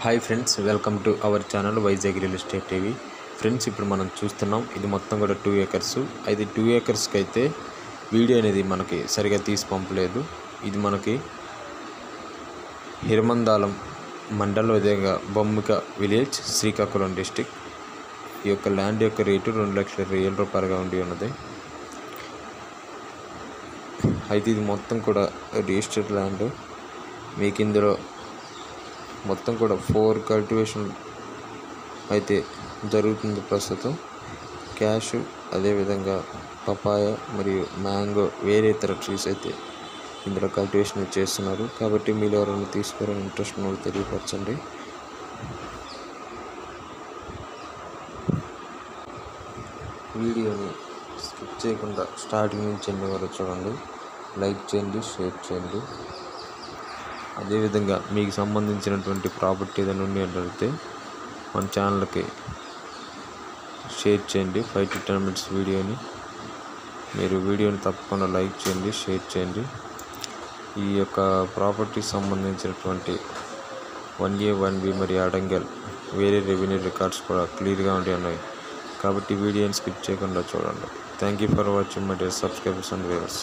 Hi friends, welcome to our channel Vizag real estate TV. Friends, ఇప్పుడు మనం చూస్తున్నాం, ఇది మొత్తం కూడా 2 acres. అది 2 acresకి అయితే వీడియో అనేది మనకి సరిగా తీసి పంపలేదు. ఇది మనకి హిరమందాలం మండలం, విధంగా బొమ్మిక విలేజ్, శ్రీకాకుళం డిస్టిక్. ఈ యొక్క ల్యాండ్ యొక్క రేటు 2,20,000 రూపాయలుగా ఉండి ఉన్నది. అయితే ఇది మొత్తం కూడా రిజిస్టర్డ్ ల్యాండ్. మీకు ఇందులో మొత్తం కూడా 4 కల్టివేషన్ అయితే జరుగుతుంది ప్రస్తుతం. క్యాష్, అదేవిధంగా పపాయ మరియు మ్యాంగో, వేరే ఇతర ట్రీస్ అయితే ఇందులో కల్టివేషన్ చేస్తున్నారు. కాబట్టి మీరు ఎవరైనా తీసుకోవాలని ఇంట్రెస్ట్ ఉన్నది తెలియపరచండి. వీడియోని స్కిప్ చేయకుండా స్టార్టింగ్ నుంచి ఎండ్ వరకు చూడండి. లైక్ చేయండి, షేర్ చేయండి. అదేవిధంగా మీకు సంబంధించినటువంటి ప్రాపర్టీ ఏదైనా ఉన్నట్లయితే మన ఛానల్కి షేర్ చేయండి. 5 to 10 minutes వీడియోని తప్పకుండా లైక్ చేయండి, షేర్ చేయండి. ఈ యొక్క ప్రాపర్టీకి సంబంధించినటువంటి 1A 1B మరియు అడంగల్ వేరే రెవెన్యూ రికార్డ్స్ కూడా క్లియర్గా ఉన్నాయి. కాబట్టి వీడియోని స్కిప్ చేయకుండా చూడండి. Thank you for watching my dear subscribers and viewers.